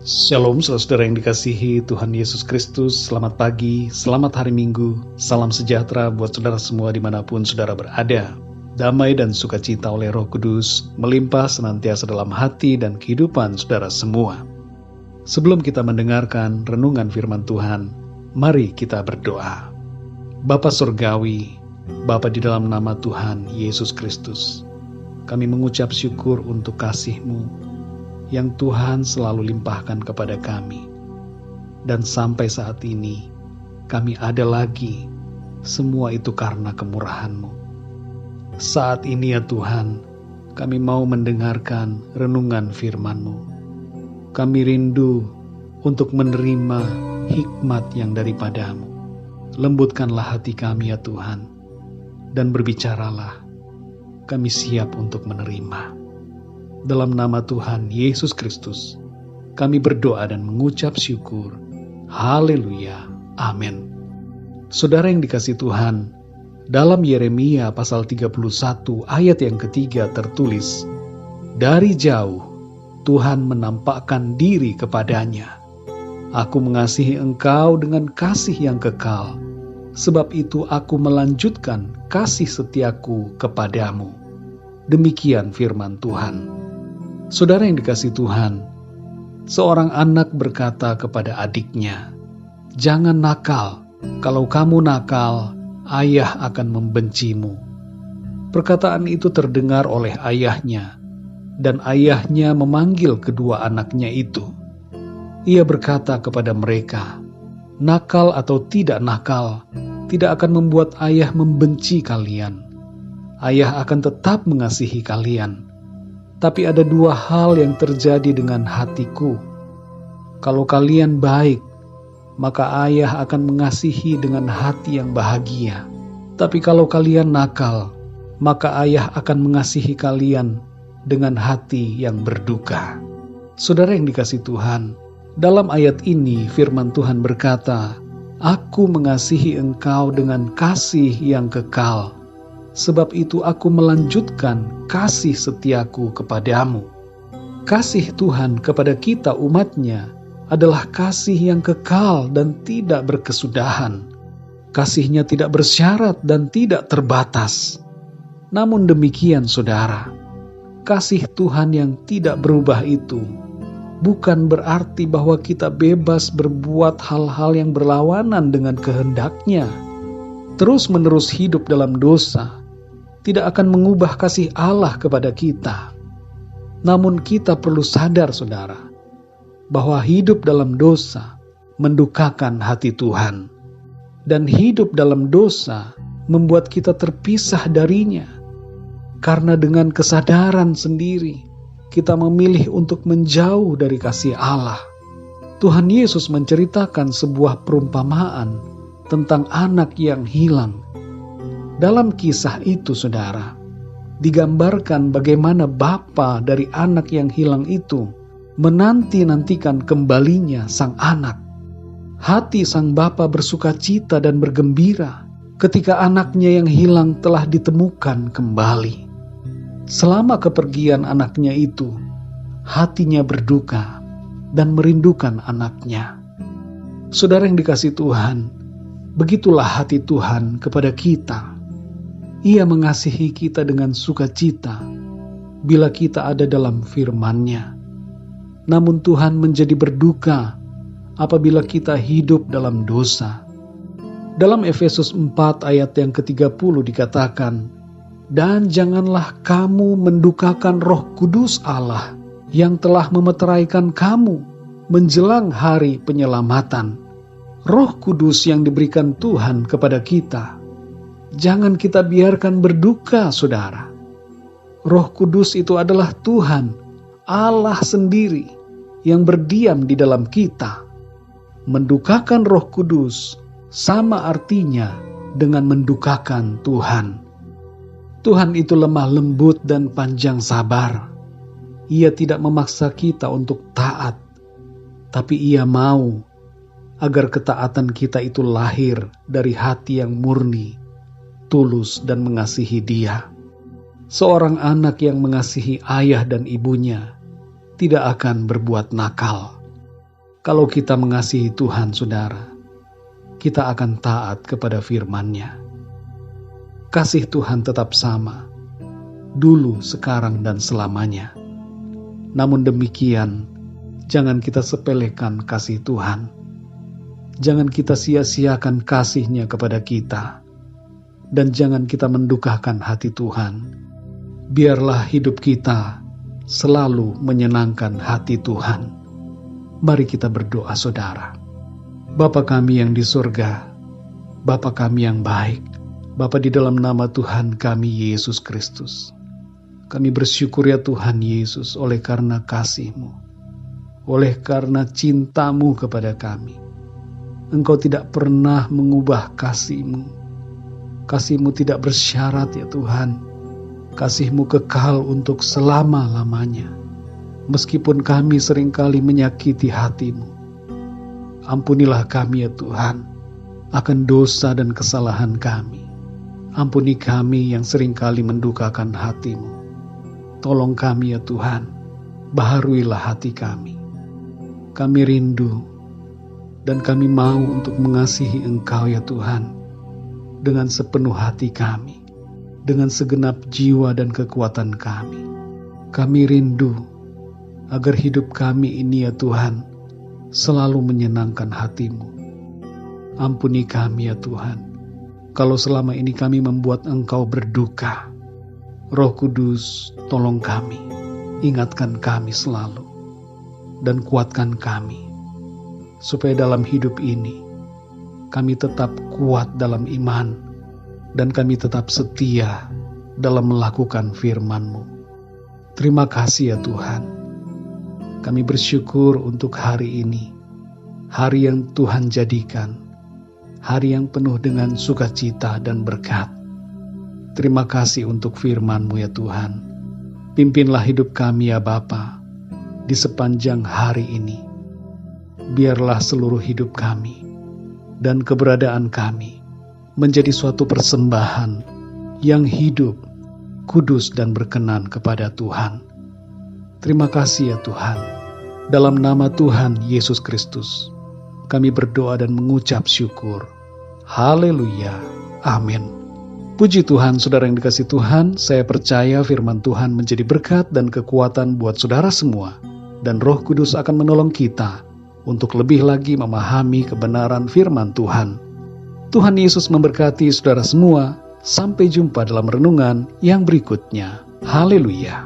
Shalom saudara yang dikasihi Tuhan Yesus Kristus. Selamat pagi, selamat hari Minggu. Salam sejahtera buat saudara semua dimanapun saudara berada. Damai dan sukacita oleh Roh Kudus melimpah senantiasa dalam hati dan kehidupan saudara semua. Sebelum kita mendengarkan renungan firman Tuhan, mari kita berdoa. Bapa Surgawi, Bapa di dalam nama Tuhan Yesus Kristus, kami mengucap syukur untuk kasih-Mu yang Tuhan selalu limpahkan kepada kami. Dan sampai saat ini, kami ada lagi, semua itu karena kemurahan-Mu. Saat ini ya Tuhan, kami mau mendengarkan renungan firman-Mu. Kami rindu untuk menerima hikmat yang daripada-Mu. Lembutkanlah hati kami ya Tuhan, dan berbicaralah, kami siap untuk menerima. Dalam nama Tuhan Yesus Kristus, kami berdoa dan mengucap syukur. Haleluya. Amin. Saudara yang dikasihi Tuhan, dalam Yeremia pasal 31 ayat yang ketiga tertulis, dari jauh Tuhan menampakkan diri kepadanya. Aku mengasihi engkau dengan kasih yang kekal, sebab itu aku melanjutkan kasih setiaku kepadamu. Demikian firman Tuhan. Saudara yang dikasihi Tuhan, seorang anak berkata kepada adiknya, "Jangan nakal, kalau kamu nakal, ayah akan membencimu." Perkataan itu terdengar oleh ayahnya, dan ayahnya memanggil kedua anaknya itu. Ia berkata kepada mereka, "Nakal atau tidak nakal, tidak akan membuat ayah membenci kalian. Ayah akan tetap mengasihi kalian. Tapi ada dua hal yang terjadi dengan hatiku. Kalau kalian baik, maka ayah akan mengasihi dengan hati yang bahagia. Tapi kalau kalian nakal, maka ayah akan mengasihi kalian dengan hati yang berduka." Saudara yang dikasihi Tuhan, dalam ayat ini firman Tuhan berkata, "Aku mengasihi engkau dengan kasih yang kekal. Sebab itu aku melanjutkan kasih setiaku kepadamu." Kasih Tuhan kepada kita umatnya adalah kasih yang kekal dan tidak berkesudahan. Kasihnya tidak bersyarat dan tidak terbatas. Namun demikian saudara, kasih Tuhan yang tidak berubah itu bukan berarti bahwa kita bebas berbuat hal-hal yang berlawanan dengan kehendaknya. Terus-menerus hidup dalam dosa tidak akan mengubah kasih Allah kepada kita. Namun kita perlu sadar saudara, bahwa hidup dalam dosa mendukakan hati Tuhan. Dan hidup dalam dosa membuat kita terpisah darinya. Karena dengan kesadaran sendiri, kita memilih untuk menjauh dari kasih Allah. Tuhan Yesus menceritakan sebuah perumpamaan tentang anak yang hilang. Dalam kisah itu, saudara, digambarkan bagaimana bapa dari anak yang hilang itu menanti-nantikan kembalinya sang anak. Hati sang bapa bersuka cita dan bergembira ketika anaknya yang hilang telah ditemukan kembali. Selama kepergian anaknya itu, hatinya berduka dan merindukan anaknya. Saudara yang dikasihi Tuhan, begitulah hati Tuhan kepada kita. Ia mengasihi kita dengan sukacita bila kita ada dalam firman-Nya. Namun Tuhan menjadi berduka apabila kita hidup dalam dosa. Dalam Efesus 4 ayat yang ke-30 dikatakan, "Dan janganlah kamu mendukakan Roh Kudus Allah yang telah memeteraikan kamu menjelang hari penyelamatan." Roh Kudus yang diberikan Tuhan kepada kita, jangan kita biarkan berduka, saudara. Roh Kudus itu adalah Tuhan, Allah sendiri, yang berdiam di dalam kita. Mendukakan Roh Kudus sama artinya dengan mendukakan Tuhan. Tuhan itu lemah lembut dan panjang sabar. Ia tidak memaksa kita untuk taat, tapi Ia mau agar ketaatan kita itu lahir dari hati yang murni, tulus dan mengasihi Dia. Seorang anak yang mengasihi ayah dan ibunya tidak akan berbuat nakal. Kalau kita mengasihi Tuhan, saudara, kita akan taat kepada firman-Nya. Kasih Tuhan tetap sama, dulu, sekarang, dan selamanya. Namun demikian, jangan kita sepelekan kasih Tuhan. Jangan kita sia-siakan kasih-Nya kepada kita. Dan jangan kita mendukakan hati Tuhan. Biarlah hidup kita selalu menyenangkan hati Tuhan. Mari kita berdoa, saudara. Bapa kami yang di surga, Bapa kami yang baik, Bapa di dalam nama Tuhan kami Yesus Kristus. Kami bersyukur ya Tuhan Yesus oleh karena kasih-Mu, oleh karena cinta-Mu kepada kami. Engkau tidak pernah mengubah kasih-Mu. Kasih-Mu tidak bersyarat ya Tuhan. Kasih-Mu kekal untuk selama-lamanya. Meskipun kami seringkali menyakiti hati-Mu. Ampunilah kami ya Tuhan akan dosa dan kesalahan kami. Ampuni kami yang seringkali mendukakan hati-Mu. Tolong kami ya Tuhan, baharuilah hati kami. Kami rindu dan kami mau untuk mengasihi Engkau ya Tuhan dengan sepenuh hati kami, dengan segenap jiwa dan kekuatan kami. Kami rindu agar hidup kami ini ya Tuhan selalu menyenangkan hati-Mu. Ampuni kami ya Tuhan, kalau selama ini kami membuat Engkau berduka. Roh Kudus, tolong kami, ingatkan kami selalu, dan kuatkan kami, supaya dalam hidup ini kami tetap kuat dalam iman, dan kami tetap setia dalam melakukan firman-Mu. Terima kasih ya Tuhan. Kami bersyukur untuk hari ini, hari yang Tuhan jadikan, hari yang penuh dengan sukacita dan berkat. Terima kasih untuk firman-Mu ya Tuhan. Pimpinlah hidup kami ya Bapa di sepanjang hari ini. Biarlah seluruh hidup kami dan keberadaan kami menjadi suatu persembahan yang hidup, kudus dan berkenan kepada Tuhan. Terima kasih ya Tuhan. Dalam nama Tuhan Yesus Kristus, kami berdoa dan mengucap syukur. Haleluya. Amin. Puji Tuhan, saudara yang dikasihi Tuhan, saya percaya firman Tuhan menjadi berkat dan kekuatan buat saudara semua. Dan Roh Kudus akan menolong kita untuk lebih lagi memahami kebenaran firman Tuhan. Tuhan Yesus memberkati saudara semua. Sampai jumpa dalam renungan yang berikutnya. Haleluya.